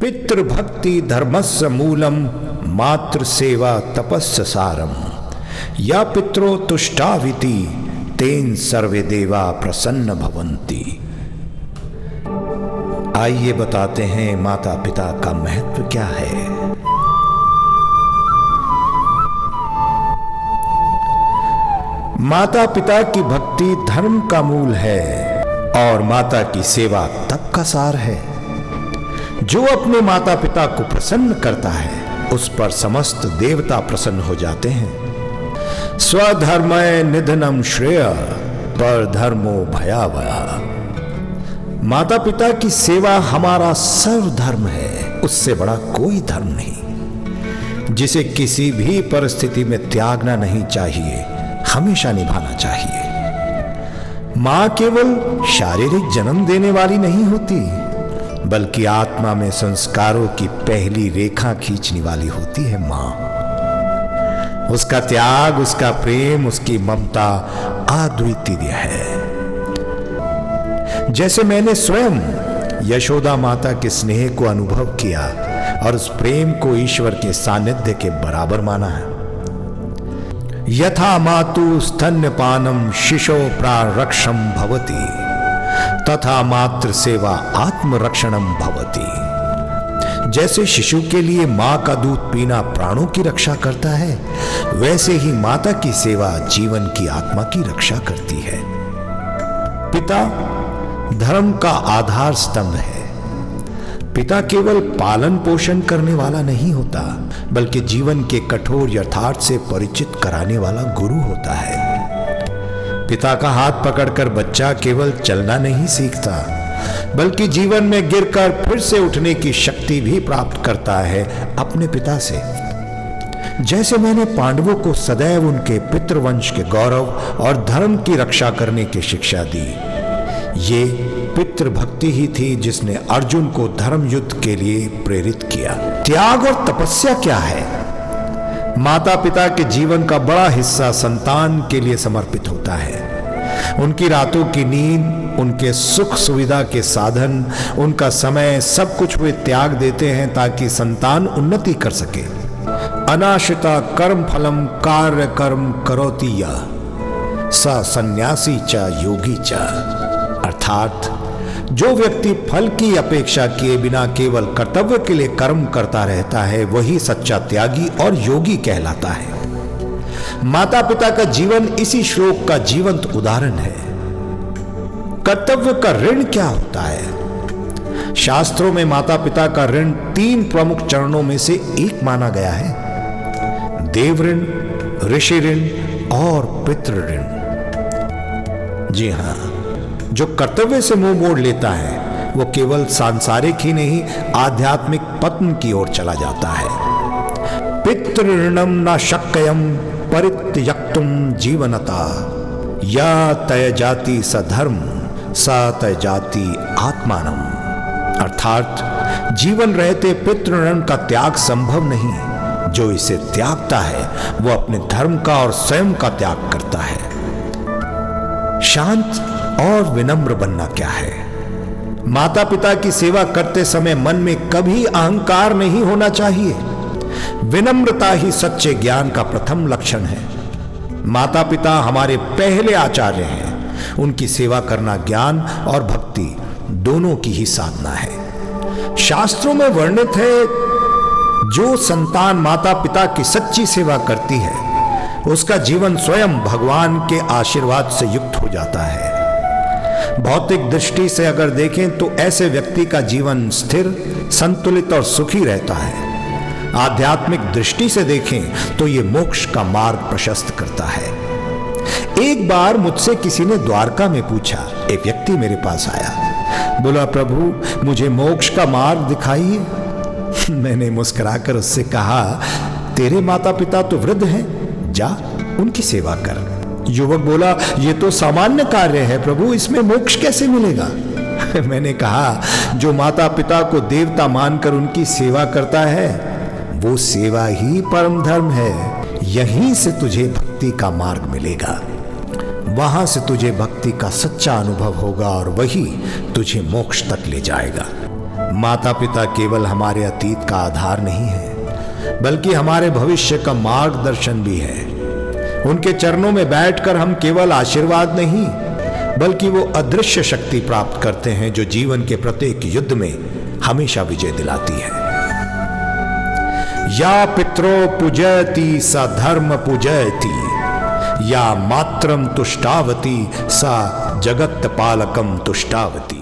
पितृभक्ति धर्मस्य मूलम मातृ सेवा तपस्य सारम या पित्रो तुष्टाविति तेन सर्वे देवा प्रसन्न भवन्ति। आइए बताते हैं माता पिता का महत्व क्या है। माता पिता की भक्ति धर्म का मूल है और माता की सेवा तप का सार है। जो अपने माता पिता को प्रसन्न करता है उस पर समस्त देवता प्रसन्न हो जाते हैं। स्वधर्मय निधनम श्रेय पर धर्मो भयावह। माता पिता की सेवा हमारा सर्वधर्म है, उससे बड़ा कोई धर्म नहीं, जिसे किसी भी परिस्थिति में त्यागना नहीं चाहिए, हमेशा निभाना चाहिए। मां केवल शारीरिक जन्म देने वाली नहीं होती, बल्कि आत्मा में संस्कारों की पहली रेखा खींचने वाली होती है मां। उसका त्याग, उसका प्रेम, उसकी ममता अद्वितीय है। जैसे मैंने स्वयं यशोदा माता के स्नेह को अनुभव किया और उस प्रेम को ईश्वर के सानिध्य के बराबर माना है। यथा मातु स्तन्यपानम शिशो प्रारक्षम भवति तथा मातृ सेवा आत्मरक्षणम भवति। जैसे शिशु के लिए मां का दूध पीना प्राणों की रक्षा करता है, वैसे ही माता की सेवा जीवन की आत्मा की रक्षा करती है। पिता धर्म का आधार स्तंभ है। पिता केवल पालन पोषण करने वाला नहीं होता, बल्कि जीवन के कठोर यथार्थ से परिचित कराने वाला गुरु होता है। पिता का हाथ पकड़कर बच्चा केवल चलना नहीं सीखता, बल्कि जीवन में गिरकर फिर से उठने की शक्ति भी प्राप्त करता है अपने पिता से। जैसे मैंने पांडवों को सदैव उनके पितृवंश के गौरव और धर्म की रक्षा करने की शिक्षा दी, ये पितृभक्ति ही थी जिसने अर्जुन को धर्म युद्ध के लिए प्रेरित किया। त्याग और तपस्या क्या है? माता पिता के जीवन का बड़ा हिस्सा संतान के लिए समर्पित होता है। उनकी रातों की नींद, उनके सुख सुविधा के साधन, उनका समय, सब कुछ वे त्याग देते हैं ताकि संतान उन्नति कर सके। अनाश्रिता कर्म फलम कार्य कर्म करोति यः स सन्यासी च योगी च। अर्थात जो व्यक्ति फल की अपेक्षा किए बिना केवल कर्तव्य के लिए कर्म करता रहता है, वही सच्चा त्यागी और योगी कहलाता है। माता पिता का जीवन इसी श्लोक का जीवंत उदाहरण है। कर्तव्य का ऋण क्या होता है? शास्त्रों में माता पिता का ऋण 3 प्रमुख चरणों में से एक माना गया है: देव ऋण, ऋषि ऋण और पितृ ऋण। जी हां, जो कर्तव्य से मुंह मोड़ लेता है वो केवल सांसारिक ही नहीं, आध्यात्मिक पतन की ओर चला जाता है। पितृऋणम न शक्यम परित्यक्तुम जीवनता या त्यजाति सधर्म स त्यजाति आत्मानम। अर्थात जीवन रहते पितृऋण का त्याग संभव नहीं। जो इसे त्यागता है वो अपने धर्म का और स्वयं का त्याग करता है। शांत और विनम्र बनना क्या है? माता पिता की सेवा करते समय मन में कभी अहंकार नहीं होना चाहिए। विनम्रता ही सच्चे ज्ञान का प्रथम लक्षण है। माता पिता हमारे पहले आचार्य हैं। उनकी सेवा करना ज्ञान और भक्ति दोनों की ही साधना है। शास्त्रों में वर्णित है, जो संतान माता पिता की सच्ची सेवा करती है उसका जीवन स्वयं भगवान के आशीर्वाद से युक्त हो जाता है। भौतिक दृष्टि से अगर देखें तो ऐसे व्यक्ति का जीवन स्थिर, संतुलित और सुखी रहता है। आध्यात्मिक दृष्टि से देखें तो ये मोक्ष का मार्ग प्रशस्त करता है। एक बार मुझसे किसी ने द्वारका में पूछा। एक व्यक्ति मेरे पास आया, बोला, प्रभु मुझे मोक्ष का मार्ग दिखाइए। मैंने मुस्कुराकर उससे कहा, तेरे माता पिता तो वृद्ध हैं, जा उनकी सेवा कर। युवक बोला, ये तो सामान्य कार्य है प्रभु, इसमें मोक्ष कैसे मिलेगा? मैंने कहा, जो माता पिता को देवता मानकर उनकी सेवा करता है वो सेवा ही परम धर्म है। यहीं से तुझे भक्ति का मार्ग मिलेगा, वहां से तुझे भक्ति का सच्चा अनुभव होगा और वही तुझे मोक्ष तक ले जाएगा। माता पिता केवल हमारे अतीत का आधार नहीं है, बल्कि हमारे भविष्य का मार्गदर्शन भी है। उनके चरणों में बैठकर हम केवल आशीर्वाद नहीं, बल्कि वो अदृश्य शक्ति प्राप्त करते हैं जो जीवन के प्रत्येक युद्ध में हमेशा विजय दिलाती है। या पित्रो पूजयति सा धर्म पूजयति, या मात्रम तुष्टावती सा जगत पालकम तुष्टावती।